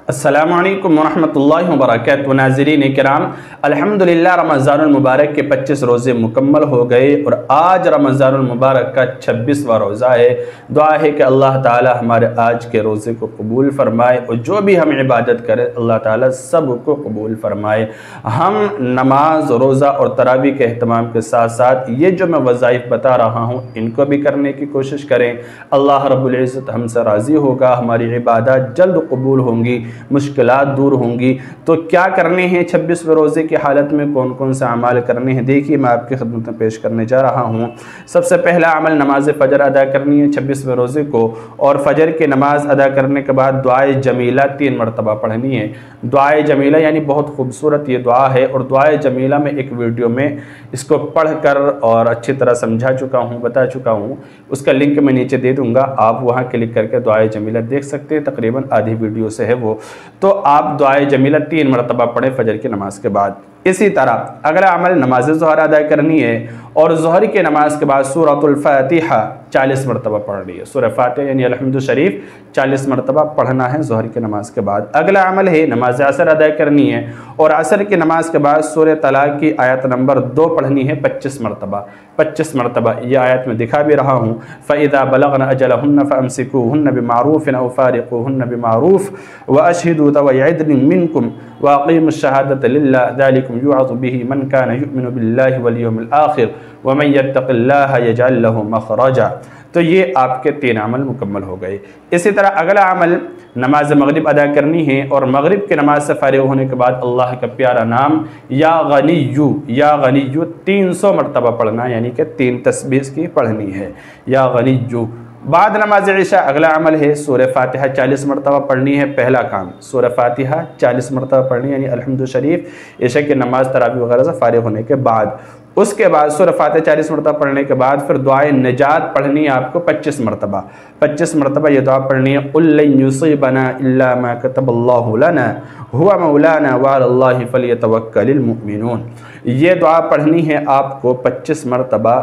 अस्सलामुअलैकुम वरहमतुल्लाहि वबरकातुहू। नाज़रीन किराम, अल्हम्दुलिल्लाह रमज़ानुल मुबारक के 25 रोज़े मुकम्मल हो गए और आज रमज़ानुल मुबारक का 26वां रोज़ा है। दुआ है कि अल्लाह ताला हमारे आज के रोज़े को कबूल फ़रमाए और जो भी हम इबादत करें अल्लाह ताला सब को कबूल फ़रमाए। हम नमाज, रोज़ा और तरावी के अहतमाम के साथ साथ ये जो मैं वज़ाइफ बता रहा हूँ इनको भी करने की कोशिश करें। अल्लाह रब्बुल इज़्ज़त हमसे राज़ी होगा, हमारी इबादत जल्द कबूल होंगी, मुश्किलात दूर होंगी। तो क्या करने हैं 26वें रोज़े की हालत में, कौन कौन से अमाल करने हैं, देखिए मैं आपकी खिदमत में पेश करने जा रहा हूँ। सबसे पहला अमल नमाज फ़जर अदा करनी है 26वें रोज़े को, और फ़जर की नमाज़ अदा करने के बाद दुआए जमीला 3 मरतबा पढ़नी है। दुआए जमीला यानी बहुत खूबसूरत ये दुआ है, और दुआए जमीला में एक वीडियो में इसको पढ़ कर और अच्छी तरह समझा चुका हूँ, बता चुका हूँ। उसका लिंक मैं नीचे दे दूँगा, आप वहाँ क्लिक करके दुआए जमीला देख सकते हैं, तकरीबन आधी वीडियो से है वो। तो आप दुआए जमीला 3 मरतबा पढ़ें फ़जर की नमाज के बाद। इसी तरह अगला अमल नमाज ज़ोहर अदा करनी है, और ज़ोहर की नमाज के बाद सूरतुल फातिहा 40 मरतबा पढ़नी है। सूरह फातिहा यानी अलहम्दु शरीफ 40 मरतबा पढ़ना है ज़ोहर की नमाज के बाद। अगला अमल है नमाज असर अदा करनी है, और असर की नमाज के बाद सूरह तलाक की आयत नंबर 2 पढ़नी है 25 मरतबा। 25 मरतबा ये आयत में दिखा भी रहा हूँ। फ़इज़ा बलगना अजलहुन्ना फ़अम्सिकूहुन्ना बिमारूफ़िन औ फ़ारिक़ूहुन्ना बिमारूफ़ व अशहिदू ज़वी अदलिन मिनकुम व अक़ीमुश शहादत लिल्लाह ज़ालिकुम युअज़ु बिही मन कान युमिनु बिल्लाहि वल यौमिल आखिर व मन यत्तक़िल्लाह यजअल लहू मख़रजा। तो ये आपके 3 अमल मुकम्मल हो गए। इसी तरह अगला अमल नमाज मगरिब अदा करनी है, और मगरिब की नमाज से फारिग होने के बाद अल्लाह का प्यारा नाम या गनिय्यु 300 मरतबा पढ़ना, यानी कि 3 तस्बीह की पढ़नी है, या गनिय्यु। बाद नमाज इशा अगला अमल है सूरह फातिहा 40 मरतबा पढ़नी है। पहला काम सूरह फातिहा 40 मरतबा पढ़नी है, यानी अलहम्दु शरीफ इशा की नमाज तरावी वगैरह से फारिग होने के बाद। उसके बाद सूरह फातिहा 40 मरतबा पढ़ने के बाद फिर दुआए निजात पढ़नी है आपको 25 मरतबा। 25 मरतबा ये दुआ पढ़नी है, कुल लन युसीबना इल्ला मा कतबल्लाहु लना हुवा मौलाना व अलल्लाहि फलियतवक्कलिल मुमिनून। ये दुआ पढ़नी है आपको 25 मरतबा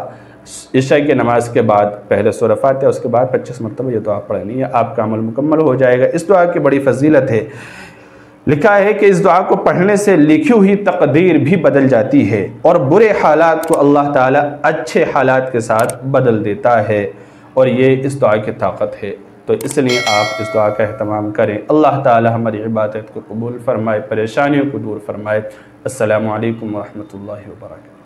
इशा की नमाज के बाद। पहले सूरह फातिहा उसके बाद 25 मरतबा ये दुआ पढ़नी है, आपका अमल मुकम्मल हो जाएगा। इस दुआ की बड़ी फजीलत है। लिखा है कि इस दुआ को पढ़ने से लिखी हुई तकदीर भी बदल जाती है, और बुरे हालात को अल्लाह ताला अच्छे हालात के साथ बदल देता है, और ये इस दुआ की ताकत है। तो इसलिए आप इस दुआ का एहतमाम करें। अल्लाह ताला हमारी इबादत को कबूल फ़रमाए, परेशानियों को दूर फ़रमाए। अस्सलामु अलैकुम वरहमतुल्लाहि वबरकातुहू।